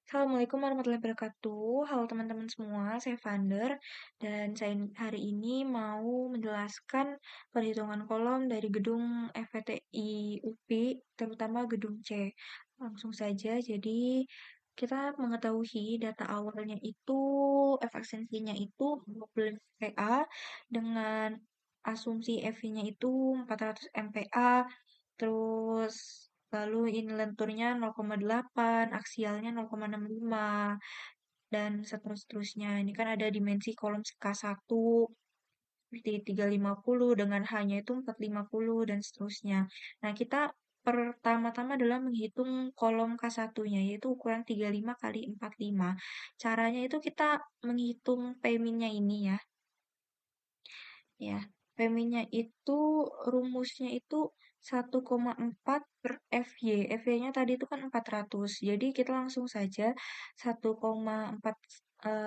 Assalamualaikum warahmatullahi wabarakatuh. Halo teman-teman semua, saya Vander dan saya hari ini mau menjelaskan perhitungan kolom dari gedung FVTI UPI, terutama gedung C. Langsung saja, jadi kita mengetahui data awalnya itu, efisiensinya itu 12 PA dengan asumsi EV-nya itu 400 MPa, terus lalu ini lenturnya 0,8, aksialnya 0,65, dan seterusnya. Ini kan ada dimensi kolom K1 seperti 350 dengan H-nya itu 450 dan seterusnya. Nah, kita pertama-tama adalah menghitung kolom K1-nya yaitu ukuran 35 kali 45. Caranya itu kita menghitung P-nya ini ya. Ya, P-nya itu rumusnya itu 1,4 per FY. FY-nya tadi itu kan 400. Jadi kita langsung saja 1,4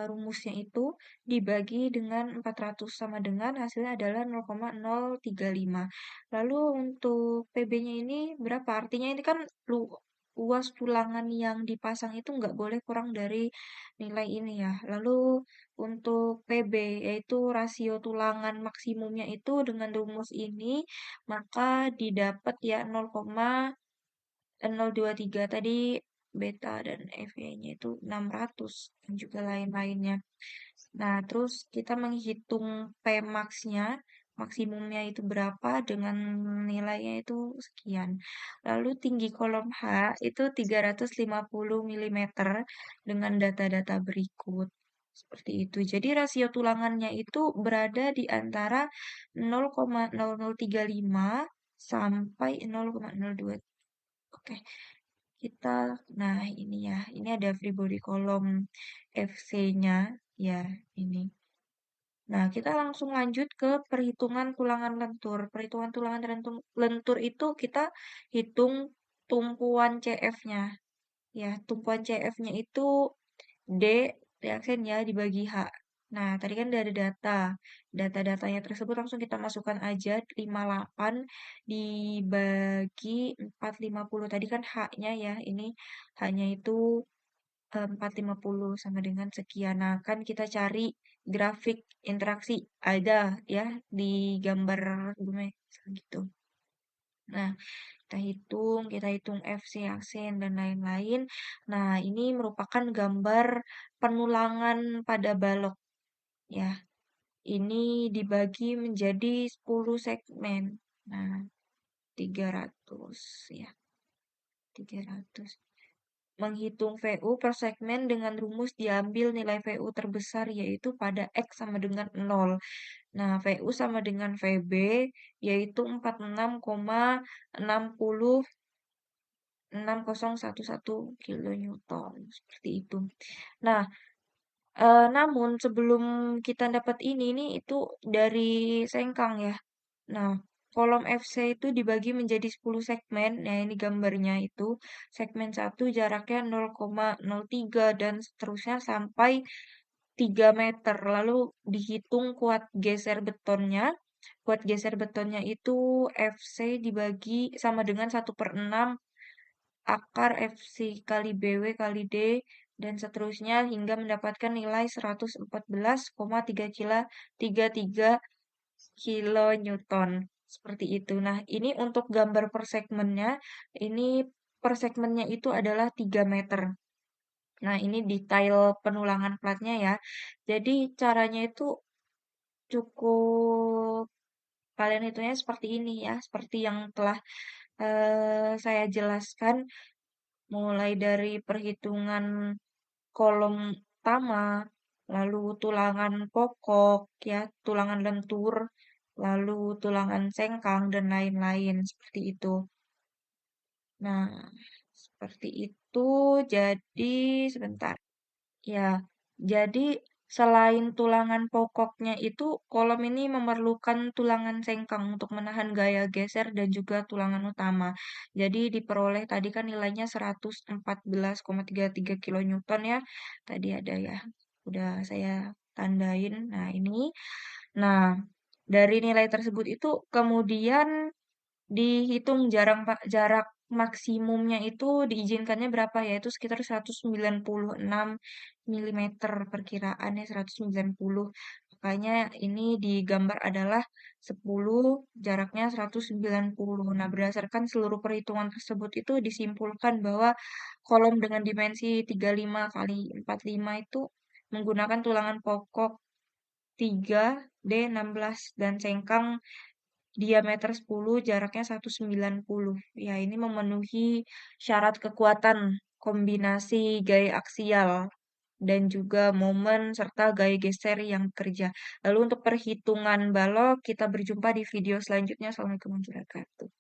rumusnya itu dibagi dengan 400 sama dengan hasilnya adalah 0,035. Lalu untuk PB-nya ini berapa? Artinya ini kan luas tulangan yang dipasang itu nggak boleh kurang dari nilai ini ya. Lalu untuk PB, yaitu rasio tulangan maksimumnya itu dengan rumus ini, maka didapat ya 0,023 tadi beta dan FY-nya itu 600 dan juga lain-lainnya. Nah, terus kita menghitung Pmax-nya, maksimumnya itu berapa dengan nilainya itu sekian. Lalu tinggi kolom H itu 350 mm dengan data-data berikut. Seperti itu. Jadi rasio tulangannya itu berada di antara 0,0035 sampai 0,02. Oke, kita, nah ini ya, ini ada free body kolom FC-nya, ya ini. Nah, kita langsung lanjut ke perhitungan tulangan lentur. Perhitungan tulangan lentur itu kita hitung tumpuan CF-nya. Ya, tumpuan CF-nya itu D reaksen ya dibagi H. Nah, tadi kan udah ada data. Data-datanya tersebut langsung kita masukkan aja 58 dibagi 450. Tadi kan H-nya ya, ini H-nya itu 450 sama dengan sekian. Nah, kan kita cari grafik interaksi ada ya di gambar sebelumnya gitu. Nah, kita hitung FC, aksen, dan lain-lain. Nah, ini merupakan gambar penulangan pada balok ya. Ini dibagi menjadi 10 segmen. Nah, 300 ya, 300. Menghitung VU per segmen dengan rumus diambil nilai VU terbesar yaitu pada X sama dengan 0. Nah, VU sama dengan VB yaitu 46,6011 kilonewton seperti itu. Nah, namun sebelum kita dapat ini itu dari sengkang ya. Nah, kolom FC itu dibagi menjadi 10 segmen. Nah, ini gambarnya itu. Segmen 1 jaraknya 0,03 dan seterusnya sampai 3 meter. Lalu dihitung kuat geser betonnya. Kuat geser betonnya itu FC dibagi sama dengan 1/6 akar FC kali BW kali D dan seterusnya hingga mendapatkan nilai 114,33 kilonewton. Seperti itu. Nah, ini untuk gambar per segmennya, ini per segmennya itu adalah 3 meter. Nah, ini detail penulangan platnya ya. Jadi caranya itu cukup kalian hitungnya seperti ini ya, seperti yang telah saya jelaskan mulai dari perhitungan kolom utama, lalu tulangan pokok ya, tulangan lentur, lalu tulangan sengkang dan lain-lain seperti itu. Nah, seperti itu. Jadi sebentar. Ya, jadi selain tulangan pokoknya itu, kolom ini memerlukan tulangan sengkang untuk menahan gaya geser dan juga tulangan utama. Jadi diperoleh tadi kan nilainya 114,33 kilonewton ya. Tadi ada ya, udah saya tandain. Nah, ini. Nah, dari nilai tersebut itu kemudian dihitung jarak maksimumnya itu diizinkannya berapa ya, itu sekitar 196 milimeter perkiraannya 190. Makanya ini di gambar adalah 10, jaraknya 190. Nah, berdasarkan seluruh perhitungan tersebut itu disimpulkan bahwa kolom dengan dimensi 35 kali 45 itu menggunakan tulangan pokok 3D16 dan cengkang diameter 10, jaraknya 190. Ya, ini memenuhi syarat kekuatan kombinasi gaya aksial dan juga momen serta gaya geser yang kerja. Lalu untuk perhitungan balok, kita berjumpa di video selanjutnya. Assalamualaikum warahmatullahi wabarakatuh.